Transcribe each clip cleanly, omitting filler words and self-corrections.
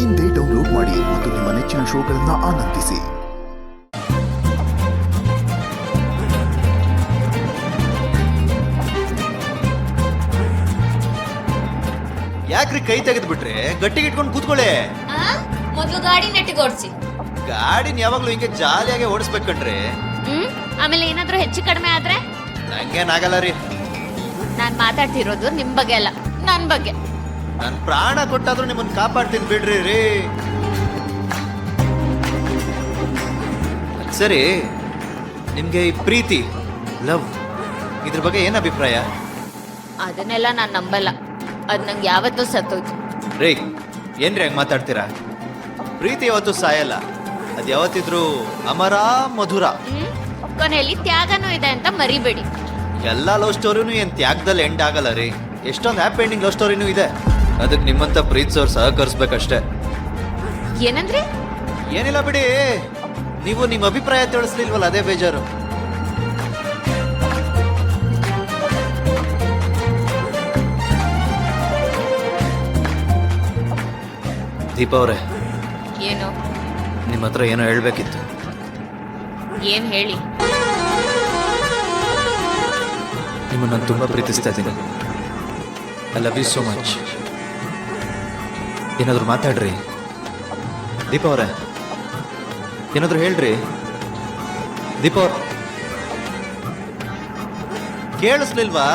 ಇಂದೇ ಡೌನ್ಲೋಡ್ ಮಾಡಿ ಮತ್ತು ನಿಮ್ಮ ನೆಚ್ಚಿನ ಶೋಗಳನ್ನು ಆನಂದಿಸಿ. ಯಾಕ್ರಿ ಕೈ ತೆಗೆದು ಬಿಟ್ರೆ ಗಟ್ಟಿಗೆ ಇಟ್ಕೊಂಡು ಕೂತ್ಕೊಳ್ಳಿ. ಮೊದಲು ಗಾಡಿ ನೆಟ್ಟಿಗೆ ಓಡಿಸಿ. ಗಾಡಿನ ಯಾವಾಗ್ಲೂ ಹಿಂಗೆ ಜಾಲಿಯಾಗಿ ಓಡಿಸ್ಬೇಕಂಡ್ರಿ. ಆಮೇಲೆ ಏನಾದ್ರೂ ಹೆಚ್ಚು ಕಡಿಮೆ ಆದ್ರೆ ನಂಗೇನಾಗಲ್ಲ ರೀ. ನಾನ್ ಮಾತಾಡ್ತಿರೋದು ನಿಮ್ ಬಗ್ಗೆ ಅಲ್ಲ, ನನ್ ಬಗ್ಗೆ. ನನ್ ಪ್ರಾಣ ಕೊಟ್ಟಾದ್ರೂ ನಿಮ್ಮನ್ನ ಕಾಪಾಡ್ತೀನಿ ಬಿಡ್ರಿ ರೀ. ಸರಿ, ನಿಮ್ಗೆ ಈ ಪ್ರೀತಿ, ಲವ್ ಇದ್ರ ಬಗ್ಗೆ ಏನ್ ಅಭಿಪ್ರಾಯ? ಅದನ್ನೆಲ್ಲ ನಾನ್ ನಂಬಲ್ಲ. ಅದ್ ನಂಗೆ ಯಾವತ್ತೂ ಸತ್ತೋಯ್ತು. ರೀ ಏನ್ರಿ ಹಂಗ್ ಮಾತಾಡ್ತೀರಾ? ಪ್ರೀತಿ ಯಾವತ್ತೂ ಸಾಯಲ್ಲ, ಅದ್ ಯಾವತ್ತಿದ್ರು ಅಮರ ಮಧುರ. ಕೊನೆಯಲ್ಲಿ ತ್ಯಾಗನೂ ಇದೆ ಅಂತ ಮರಿಬೇಡಿ. ಎಲ್ಲಾ ಲವ್ ಸ್ಟೋರಿನೂ ಏನ್ ತ್ಯಾಗದಲ್ಲಿ ಎಂಡ್ ಆಗಲ್ಲ ರೀ. ಎಷ್ಟೊಂದು ಹ್ಯಾಪಿ ಎಂಡಿಂಗ್ ಲವ್ ಸ್ಟೋರಿನೂ ಇದೆ. ಅದಕ್ಕೆ ನಿಮ್ಮಂತ ಪ್ರೀತಿಸೋರು ಸಹಕರಿಸ್ಬೇಕಷ್ಟೇ. ಏನಂದ್ರೆ? ಏನಿಲ್ಲ ಬಿಡಿ, ನೀವು ನಿಮ್ಮ ಅಭಿಪ್ರಾಯ ತಿಳಿಸ್ಲಿಲ್ವಲ್ಲ, ಅದೇ ಬೇಜಾರು. ದೀಪಾ ಅವ್ರೆ, ಏನು? ನಿಮ್ಮ ಹತ್ರ ಏನೋ ಹೇಳ್ಬೇಕಿತ್ತು. ಏನ್ ಹೇಳಿ? ನಿಮ್ಮನ್ನು ನಾನು ತುಂಬಾ ಪ್ರೀತಿಸ್ತಾ ಇದ್ದೀನಿ. I love you so much. ಏನಾದರೂ ಮಾತಾಡ್ರಿ ದೀಪಾ ಅವ್ರೆ, ಏನಾದರೂ ಹೇಳ್ರಿ. ದೀಪಾ ಅವ್ರ ಕೇಳಿಸ್ಲಿಲ್ವಾ?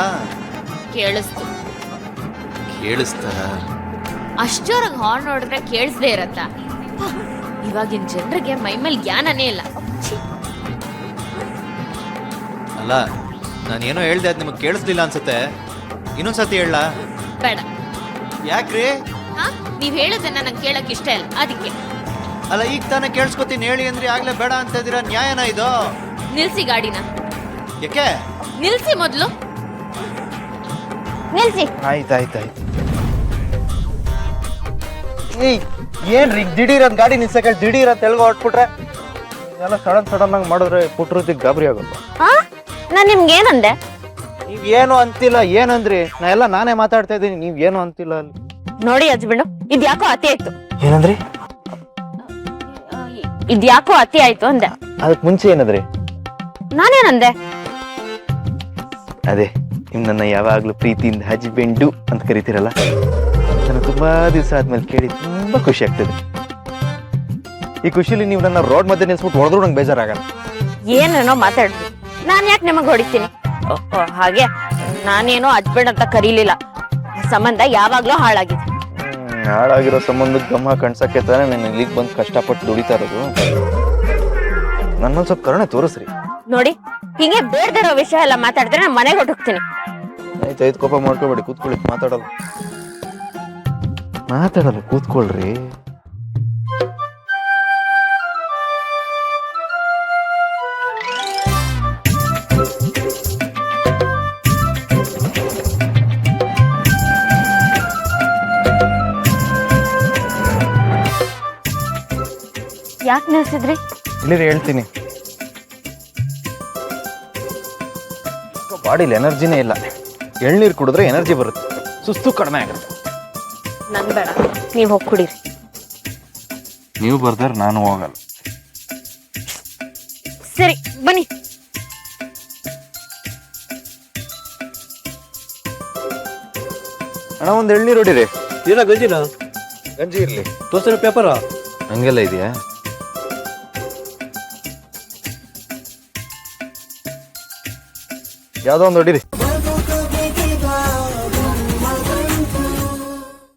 ಕೇಳಿಸ್ತು. ಕೇಳಿಸ್ತಾ? ಅಷ್ಟೊರಗ್ ಹಾರ್ನ್ ನೋಡಿದ್ರೆ ಕೇಳಿಸ್ದೇ ಇರತ್ತ? ಇವಾಗಿನ ಜನರಿಗೆ ಮೈಮೇಲೆ ಜ್ಞಾನನೇ ಇಲ್ಲ. ಅಲ್ಲ, ನಾನೇನೋ ಹೇಳ್ದೆ, ಅದು ನಿಮಗೆ ಕೇಳಿಸ್ಲಿಲ್ಲ ಅನ್ಸುತ್ತೆ. ಇನ್ನೊಂದ್ಸತಿ ಹೇಳ. ಬೇಡ. ಯಾಕ್ರಿ? ನೀವ್ ಹೇಳೋದನ್ನ ನಂಗೆ ಕೇಳಕ್ ಇಷ್ಟ ಇಲ್ಲ, ಅದಕ್ಕೆ. ಅಲ್ಲ, ಈಗ ತಾನೇ ಕೇಳಿಸ್ಕೊತೀನಿ ಹೇಳಿ ಅಂದ್ರೆ ಆಗ್ಲೇ ಬೇಡ ಅಂತ ಇದ್ದೀರಾ. ನ್ಯಾಯನ ಇದು? ನಿಲ್ಸಿ ಗಾಡಿನ. ಯಾಕೆ? ನಿಲ್ಸಿ ಮೊದ್ಲು, ನಿಲ್ಸಿ. ಆಯ್ತಾಯ್ತಾಯ್ತು. ಏನ್ರಿ ದಿಢೀರ್ ಅಂತ ಗಾಡಿ ನಿಲ್ಸಕ್ಕೆ ದಿಢೀರ್ ಅಂತ ಎಲ್ಗೋ ಹೊಟ್ಬಿಟ್ರೆ ಎಲ್ಲ ಸಡನ್ ಆಗಿ ಮಾಡಿದ್ರೆ ಪುಟ್ರದಿಗೆ ಗಾಬರಿ ಆಗುತ್ತೆ. ನಾನ್ ನಿಮ್ಗೆ ಏನಂದೆ? ನೀವ್ ಏನು ಅಂತಿಲ್ಲ. ಏನಂದ್ರಿ? ನಾನೇ ಮಾತಾಡ್ತಾ ಇದ್ದೀನಿ, ನೀವ್ ಏನು ಅಂತಿಲ್ಲ. ಅಲ್ಲಿ ನೋಡಿ ಹಸ್ಬೆಂಡು, ಇದ್ಯಾಕೋ ಅತಿ ಆಯ್ತು. ಏನಂದ್ರಿ? ಇದ್ಯಾಕೋ ಅತಿ ಆಯ್ತು ಅಂದೆ. ಅದಕ್ ಮುಂಚೆ ಏನಂದ್ರಿ? ನಾನೇನಂದೆ? ಅದೇ ನನ್ನ ಯಾವಾಗ್ಲೂ ಪ್ರೀತಿಯಿಂದ ಹಸ್ಬೆಂಡು ಅಂತ ಕರಿತೀರಲ್ಲ, ನಾನು ತುಂಬಾ ದಿವಸ ಆದ್ಮೇಲೆ ಕೇಳಿ ತುಂಬಾ ಖುಷಿ ಆಗ್ತದೆ. ಈ ಖುಷಿಲಿ ನೀವು ನನ್ನ ರೋಡ್ ಮಧ್ಯೆ ನಿಲ್ಸ್ಬಿಟ್ಟು ಹೊಡೆದ್ರು ನಂಗೆ ಬೇಜಾರಾಗಲ್ಲ. ಏನೇನೋ ಮಾತಾಡ್ರಿ, ನಾನ್ ಯಾಕೆ ನಿಮಗ್ ಹೊಡಿತೀನಿ? ಹಾಗೆ ನಾನೇನೋ ಹಸ್ಬೆಂಡ್ ಅಂತ ಕರೀಲಿಲ್ಲ. ಸಂಬಂಧ ಯಾವಾಗ್ಲೂ ಹಾಳಾಗಿದೆ. ಹಾಳಾಗಿರೋ ಸಂಬಂಧಕ್ಕೆ ಗಮ ಕಣ್ಸಕ್ಕೆ ತಾನೇ ನಾನು ಇಲ್ಲಿಗೆ ಬಂದು ಕಷ್ಟಪಟ್ಟು ದುಡಿತಾ ಇರೋದು. ನನ್ನೊಂದ್ ಸ್ವಲ್ಪ ಕರುಣೆ ತೋರಿಸ್ರಿ. ನೋಡಿ, ಹಿಂಗೆ ಬೇಡದಿರೋ ವಿಷಯ ಎಲ್ಲ ಮಾತಾಡಿದ್ರೆ ನಾನು ಮನೆಗೆ ಹೊಟ್ಟೋಗ್ತೀನಿ. ಆಯ್ತಾಯ್ತು, ಕೋಪ ಮಾಡ್ಕೋಬೇಡಿ, ಕೂತ್ಕೊಳ್ಳಿ. ಮಾತಾಡಲ್ಲ ಕೂತ್ಕೊಳ್ರಿ. ಯಾಕೆ ನಿಲ್ಸಿದ್ರಿ? ಇಲ್ಲಿ ಹೇಳ್ತೀನಿ. ಬಾಡಿಲಿ ಎನರ್ಜಿನೇ ಇಲ್ಲ. ಎಳ್ನೀರು ಕುಡಿದ್ರೆ ಎನರ್ಜಿ ಬರುತ್ತೆ, ಸುಸ್ತು ಕಡಿಮೆ ಆಗುತ್ತೆ. ನನ್ ಬೇಡ, ನೀವ್ ಹೋಗಿ ಕುಡೀರಿ. ನೀವು ಬರ್ದಾರ ನಾನು ಹೋಗಲ್ಲ. ಸರಿ ಬನ್ನಿ. ಅಣ್ಣ, ಒಂದ್ ಎಳ್ನೀರು ಹೊಡಿರಿ. ಇಲ್ಲ ಗಂಜಿನ ಗಂಜಿ ಇರ್ಲಿ. ದೋಸೆ ಪೇಪರ ಹಂಗೆಲ್ಲ ಇದೆಯಾ? ಯಾವ್ದೋ ಒಂದು ಹೊಡಿರಿ.